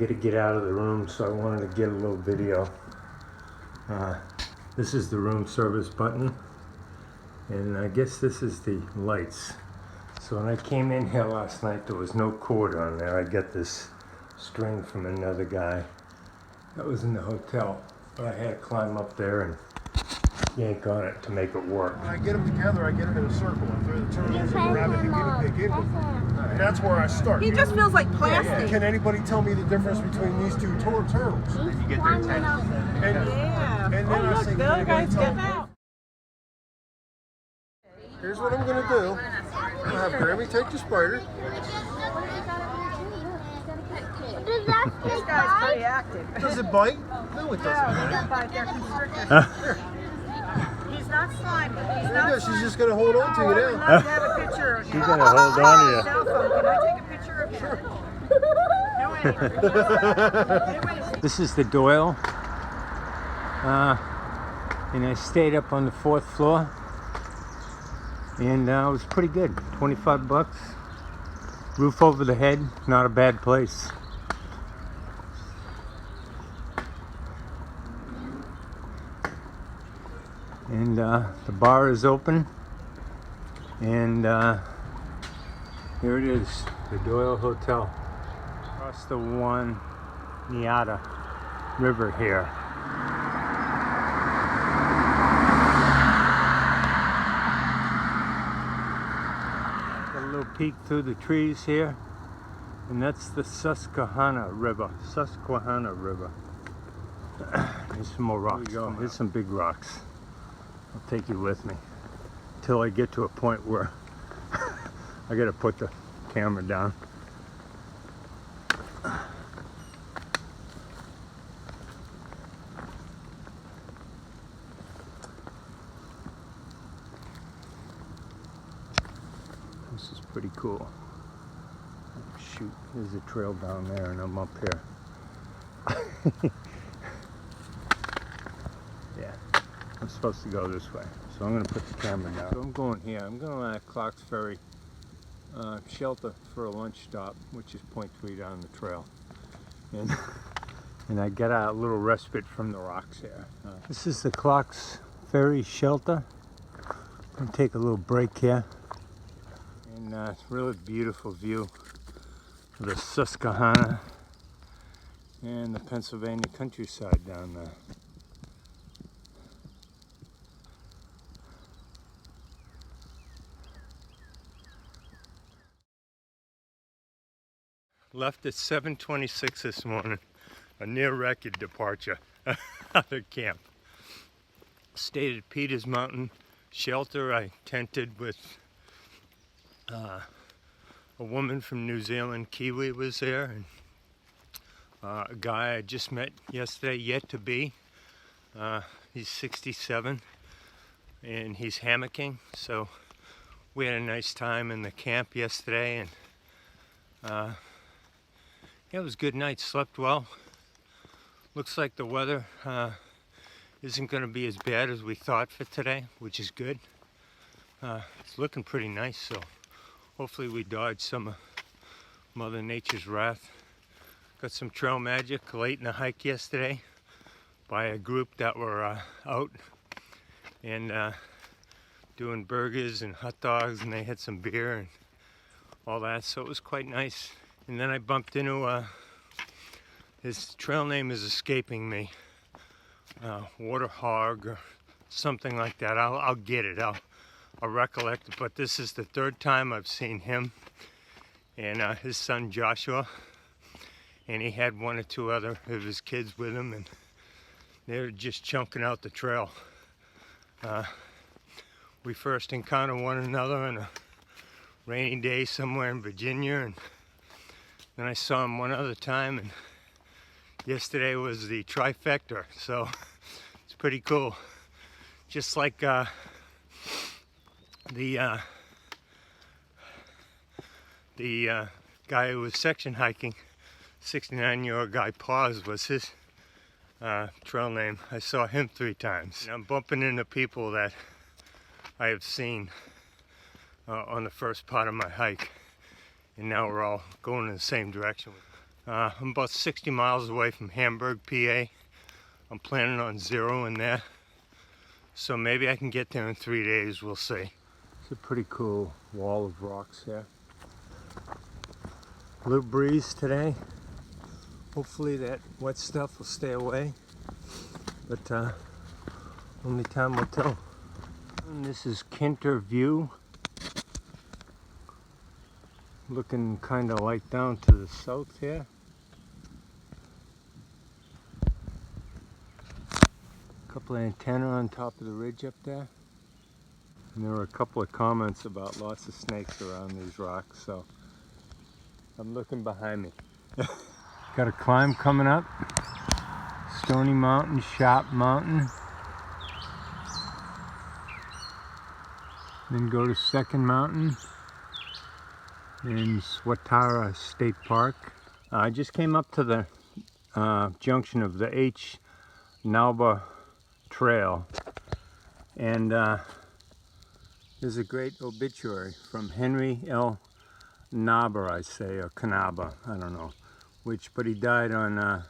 gotta get out of the room, so I wanted to get a little video. This is the room service button, and I guess this is the lights. So when I came in here last night, there was no cord on there. I got this string from another guy that was in the hotel, but I had to climb up there and yank on it to make it work. When I get them together, I get them in a circle. I throw the turtles and grab it and guinea pig in with them. And that's where I start. He just feels like plastic. Yeah. Can anybody tell me the difference between these two turtles? Did you get their attention? And then I look, say, the other guy's getting out. here's what I'm going to do. I'll have Grammy take the spider. This guy's pretty active. Does it bite? No, it doesn't. No, he doesn't bite. They're constricted. He's not slimy. He's not She's just going to hold on to you I would now. love to have a picture of you. She's gonna hold on to you. Cell phone. Can I take a picture of you? Sure. No, wait. This is the Doyle, and I stayed up on the 4th floor, and it was pretty good. 25 bucks, roof over the head, not a bad place. And the bar is open, and here it is, the Doyle Hotel, across the Waniata River here. Got a little peek through the trees here, and that's the Susquehanna River. There's some more rocks. Here's some big rocks. I'll take you with me till I get to a point where I gotta put the camera down. This is pretty cool. Oh, shoot, there's a trail down there and I'm up here. Yeah, I'm supposed to go this way, so I'm going to put the camera down. So I'm going here. I'm going to Harpers Ferry shelter for a lunch stop, which is 0.3 down the trail. And I get a little respite from the rocks here. This is the Harpers Ferry shelter. I'm going to take a little break here. And it's a really beautiful view of the Susquehanna and the Pennsylvania countryside down there. Left at 7:26 this morning, a near record departure out of camp. Stayed at Peters Mountain Shelter. I tented with a woman from New Zealand, Kiwi, was there, and a guy I just met yesterday, yet to be. He's 67 and he's hammocking, so we had a nice time in the camp yesterday, and yeah, it was a good night. Slept well. Looks like the weather isn't going to be as bad as we thought for today, which is good. It's looking pretty nice, so hopefully we dodge some of Mother Nature's wrath. Got some trail magic late in the hike yesterday by a group that were out and doing burgers and hot dogs, and they had some beer and all that, so it was quite nice. And then I bumped into his trail name is escaping me, Water Hog or something like that. I'll get it. I'll recollect it. But this is the 3rd time I've seen him and his son Joshua, and he had 1 or 2 other of his kids with him, and they're just chunking out the trail. We first encountered one another on a rainy day somewhere in Virginia, and then I saw him one other time, and yesterday was the trifecta, so it's pretty cool. Just like the guy who was section hiking, 69-year-old guy Paws was his trail name. I saw him 3 times. And I'm bumping into people that I have seen on the first part of my hike, and now we're all going in the same direction. I'm about 60 miles away from Hamburg, PA. I'm planning on zeroing there. So maybe I can get there in 3 days, we'll see. It's a pretty cool wall of rocks here. A little breeze today. Hopefully that wet stuff will stay away. But only time will tell. And this is Kinter View. Looking kind of like down to the south here. Couple of antennae on top of the ridge up there. And there were a couple of comments about lots of snakes around these rocks, so I'm looking behind me. Got a climb coming up. Stony Mountain, Sharp Mountain. Then go to Second Mountain in Swatara State Park. I just came up to the junction of the NOBO Trail, and there's a great obituary from Henry L. Knobber, I say, or Knobber, I don't know which, but he died on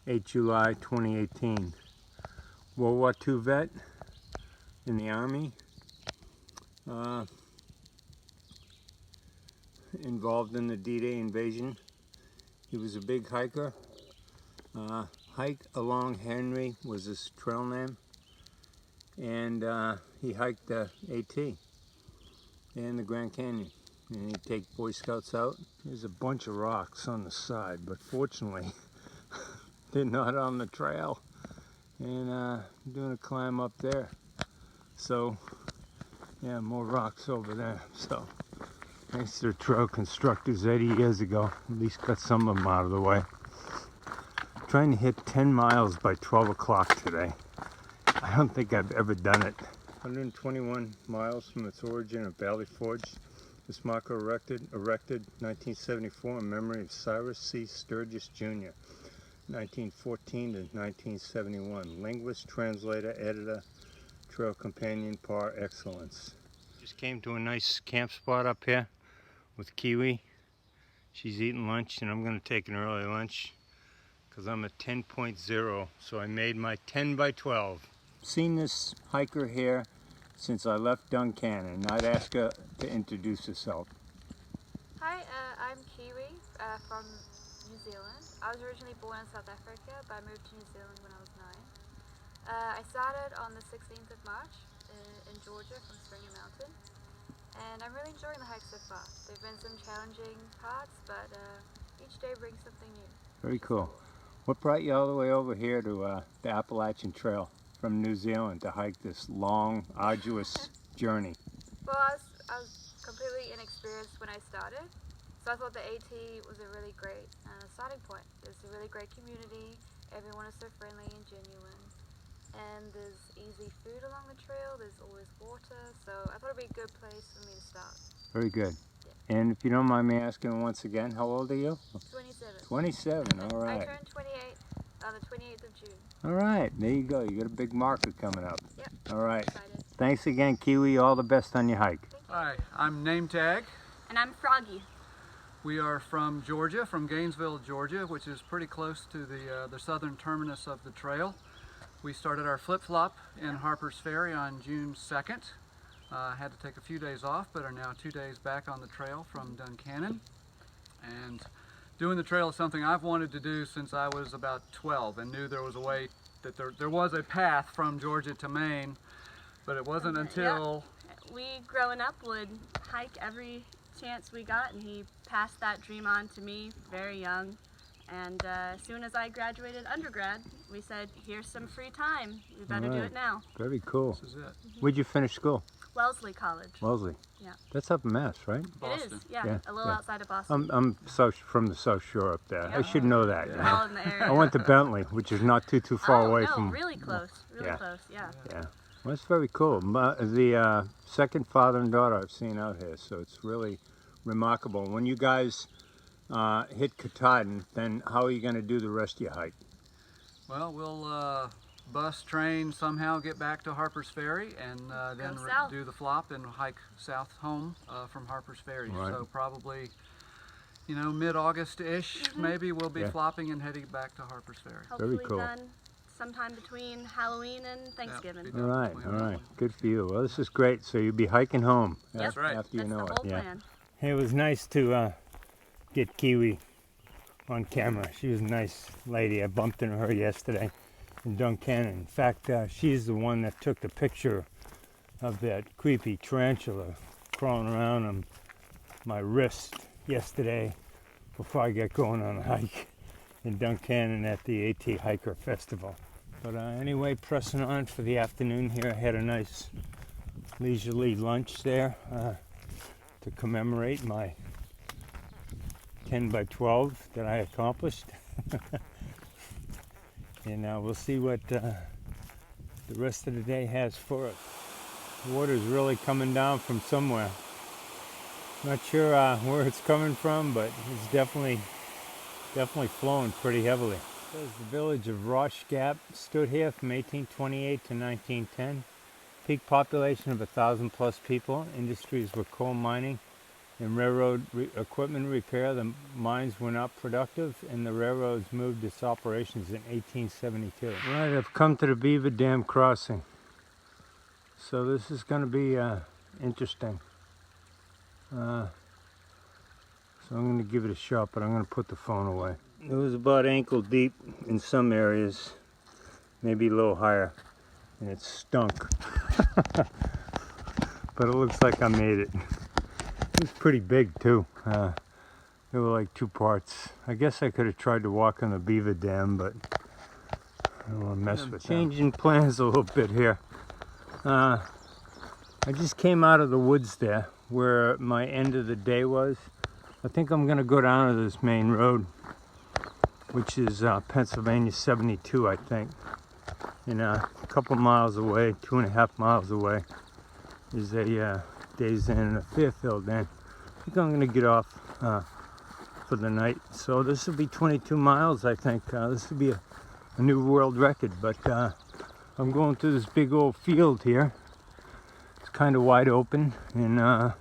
8 July 2018. World War II vet in the Army, involved in the D-Day invasion. He was a big hiker. Hiked along Henry was his trail name, and he hiked the AT and the Grand Canyon, and he'd take Boy Scouts out. There's a bunch of rocks on the side, but fortunately they're not on the trail, and I'm doing a climb up there, so yeah, more rocks over there. So thanks to the trail constructors 80 years ago, at least got some of them out of the way. Trying to hit 10 miles by 12 o'clock today. I don't think I've ever done it. 121 miles from its origin at Valley Forge. This marker erected 1974 in memory of Cyrus C. Sturgis Jr., 1914 to 1971. Linguist, translator, editor, trail companion par excellence. Just came to a nice camp spot up here with Kiwi. She's eating lunch, and I'm going to take an early lunch, because I'm at 10.0, so I made my 10 by 12. Seen this hiker here since I left Duncannon. I'd ask her to introduce herself. Hi, I'm Kiwi from New Zealand. I was originally born in South Africa, but I moved to New Zealand when I was 9. I started on the 16th of March in Georgia from Springer Mountain, and I'm really enjoying the hike so far. There have been some challenging parts, but each day brings something new. Very cool. What brought you all the way over here to the Appalachian Trail from New Zealand to hike this long, arduous journey? Well, I was completely inexperienced when I started, so I thought the AT was a really great starting point. There's a really great community, everyone is so friendly and genuine, and there's easy food along the trail, there's always water, so I thought it would be a good place for me to start. Very good. Yeah. And if you don't mind me asking once again, how old are you? 27. 27, all right. I turned 28 on the 28th of June. All right, there you go. You got a big marker coming up. Yep. All right. Excited. Thanks again, Kiwi. All the best on your hike. Hi, I'm Name Tag. And I'm Froggy. We are from Georgia, from Gainesville, Georgia, which is pretty close to the southern terminus of the trail. We started our flip-flop in Harpers Ferry on June 2nd. Had to take a few days off, but are now 2 days back on the trail from Duncannon. And doing the trail is something I've wanted to do since I was about 12 and knew there was a way, that there was a path from Georgia to Maine, but it wasn't until... Yep. We, growing up, would hike every chance we got, and he passed that dream on to me very young. And as soon as I graduated undergrad, we said, here's some free time. We better do it now. Very cool. This is it. Where'd you finish school? Wellesley College. Wellesley. Yeah. That's up in Mass, right? Boston. It is, yeah, Yeah, a little yeah. outside of Boston. I'm from the South Shore up there. I Yeah. should know that. Yeah. You We're know? all in the area. I went to Bentley, which is not too far away no, from. really close, really Yeah. close, yeah. Yeah. Well, that's very cool. The second father and daughter I've seen out here, so it's really remarkable. When you guys hit Katahdin, then how are you going to do the rest of your hike? Well, we'll bus, train, somehow get back to Harpers Ferry, and then south. do the flop and hike south home from Harpers Ferry. Right. So probably you know, mid-August-ish, maybe we'll be Yeah. flopping and heading back to Harpers Ferry. Hopefully cool. done sometime between Halloween and Thanksgiving. be All done. right. Good for you. Well, this is great. So you'll be hiking home. That's right. After you That's know the it. whole Yeah. plan. Hey, it was nice to get Kiwi on camera. She was a nice lady. I bumped into her yesterday in Duncannon. In fact, she's the one that took the picture of that creepy tarantula crawling around on my wrist yesterday before I got going on a hike in Duncannon at the AT Hiker Festival. But anyway, pressing on for the afternoon here. I had a nice leisurely lunch there to commemorate my 10 by 12 that I accomplished. And we'll see what the rest of the day has for us. The water's really coming down from somewhere. Not sure where it's coming from, but it's definitely flowing pretty heavily. It says the village of Rosh Gap stood here from 1828 to 1910. Peak population of 1,000 plus people. Industries were coal mining and railroad equipment repair. The mines were not productive and the railroads moved its operations in 1872. Right, I've come to the Beaver Dam crossing. So this is going to be interesting. So I'm going to give it a shot, but I'm going to put the phone away. It was about ankle deep in some areas, maybe a little higher, and it stunk. But it looks like I made it. It was pretty big too. There were like 2 parts. I guess I could have tried to walk on the Beaver Dam, but I don't want to mess with that. Changing plans a little bit here. I just came out of the woods there where my end of the day was. I think I'm gonna go down to this main road, which is Pennsylvania 72, I think. And a couple miles away, 2.5 miles away, is a Days Inn and a Fairfield Inn. I think I'm gonna get off for the night. So this will be 22 miles, I think. This will be a new world record, but I'm going through this big old field here. It's kind of wide open, and the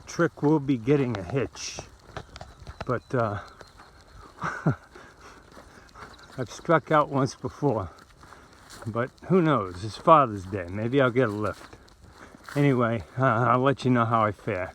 trick will be getting a hitch, but I've struck out once before, but who knows? It's Father's Day. Maybe I'll get a lift. Anyway, I'll let you know how I fare.